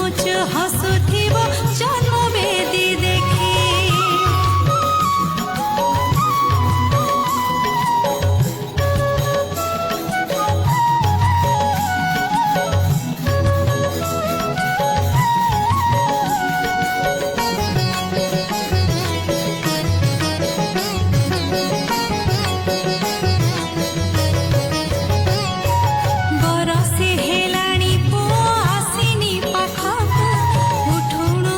ମୁଚ ହସୁଥିବ ଜନ୍ମବେଦୀ ଦେଖି। ବରଷେ ହେଲାଣି ପୁଅ ଆସିନି ପାଖକୁ, ଉଠୁଣୁ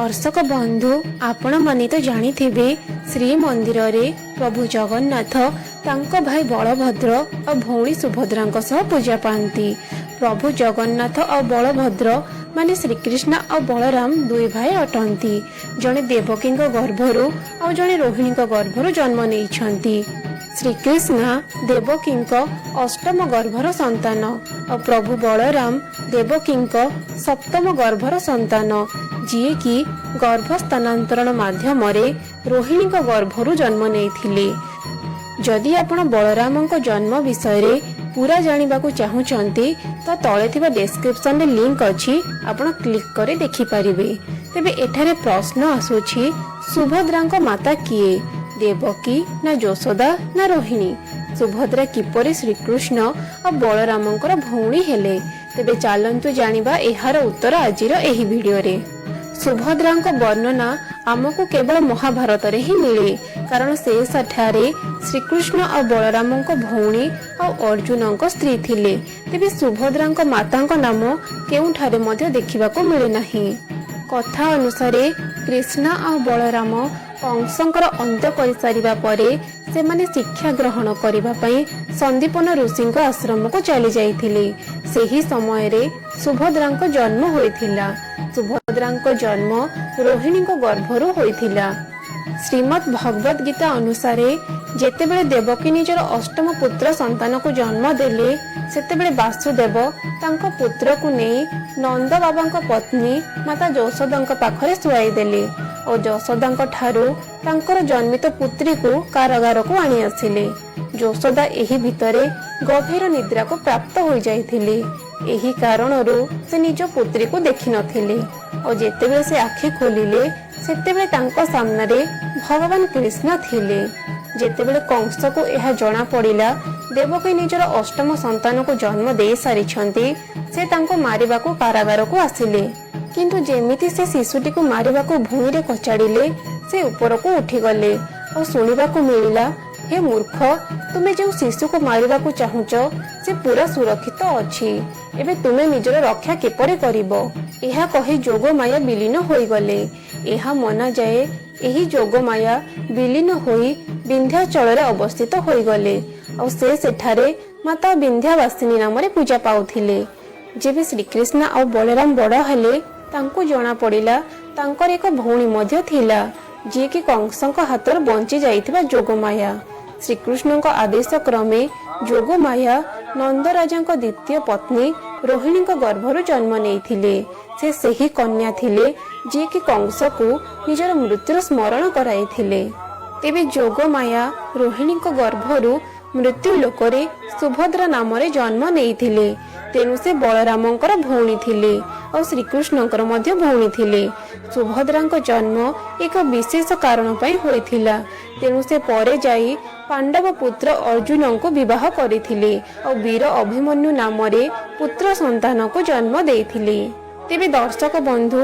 दर्शक बंधु आपण माने तो जानिथिबे श्रीमंदिर रे प्रभु जगन्नाथ तांको भाई बलभद्र और भौणी सुभद्रांक सह पूजा पाती। प्रभु जगन्नाथ और बलभद्र माने श्रीकृष्ण और बलराम दुई भाई अटंती। जड़े देवकी गर्भरु और जड़े रोहिणी गर्भरु जन्म नहीं। श्रीकृष्ण देवकी अष्टम गर्भर संतान और प्रभु बलराम देवकी सप्तम गर्भर संतान, जी कि गर्भ स्थानांतरण माध्यम रोहिणी गर्भरु जन्म नहीं। जदि आपण बलराम जन्म विषय पूरा जानिबाकु चाहुचंती तो तले थिबा डिस्क्रिप्शन रे लिंक अछि, आपण क्लिक करे देखि परिबे। तेबे एठारे प्रश्न आसुछि, सुभद्रांक माता किए, देवकी ना यशोदा ना रोहिणी? सुभद्रा किपरि श्रीकृष्ण और बलरामंकर भौणी हेले? तेबे चलंतु जानिबा एहार उत्तर आजिर एही भिडियो रे। सुभद्रांक वर्णना आमको केवल महाभारत रे ही मिले, कारण से सठारे श्रीकृष्ण और बलरामंक भौणी और अर्जुनंक स्त्री थिले। तेबे सुभद्रांक मातांक नाम केउठारे मध्य देखिबाको मिले नाही। कथा अनुसारे कृष्ण और बलराम कंसंकर अंत कर सारिबा परे से माने शिक्षा ग्रहण करिबा पई संदीपन ऋषिंक आश्रम को चली जाइथिले। सेही समय रे सुभद्रांक जन्म होइथिला। सुभद्रांक जन्म रोहिणी गर्भरु होइथिला। श्रीमद् भगवत गीता अनुसारे जेतेबेले देवकी निजर अष्टम पुत्र संतान को जन्म देले, सेतेबेले वासुदेव तांको पुत्र को नहीं नंद बाबांक पत्नी माता यशोदांक पाखरे सुआई देले और यशोदांक ठारू तांकर जन्मित पुत्री को कारागार को आनी आसिले। यशोदा एही भितरे गभीर निद्रा को प्राप्त हो जाइथिले। एही कारणरू से निज पुत्री को देखि नथिले और जेतेबेले से आखि खोलिले सेतेबेले तांको सामने रे भगवान कृष्ण थिले। जेतेबेले कंस को यह जना पड़िला देवकी निजर अष्टम संतान को जन्म दे सारिछंती, से तांको मारिबा को कारागार को आसिले। किंतु जेमिति से शिशुटी को मारिबा को भूमि रे कचाड़िले, से ऊपर को उठी गले और सुनिबा को मिलिला, हे मूर्ख, तुमे जो शिशु को मारिबा को चाहुच से पूरा सुरक्षित अछि, एबे तुमे निजर रक्षा केपरे करिवो? एहा कहि जोग माया विलीन होई गले। एहा मना जाए एही जोग माया विलीन होई विंध्याचल रे अवस्थित होई गले और से सेठारे माता विंध्यावासिनी नाम रे पूजा पाउथिले। जेबे श्रीकृष्ण और बलराम बड़ हेले, तांको जना पड़िला तांकर एक भौणी मध्य थिला, जी कि कंसंक हातर बंची जाइथिबा जोगमाया। श्रीकृष्णଙ୍କ आदेश क्रमे जोगमाया नंदराजांक द्वितीय पत्नी रोहिणीଙ୍କ गर्भरु जन्म नेइथिले। से सही कन्या थिले, जी कि कंस को निजर मृत्युर स्मरण कराइथिले। तेबे जोगमाया रोहिणीଙ୍କ गर्भरु मृत्यु लोकरे सुभद्रा नाम रे जन्म नेइथिले। तेनु से बलरामंकर भौणी थिले और श्रीकृष्णंकर मध्य भौणी थिले। सुभद्रांक जन्म एक विशेष कारण पई होइथिला। तेनु से परे जाई पांडव पुत्र अर्जुन को विवाह करिथिले और वीर अभिमन्यु नाम रे पुत्र संतान को जन्म देइथिले। तेबे दर्शक बंधु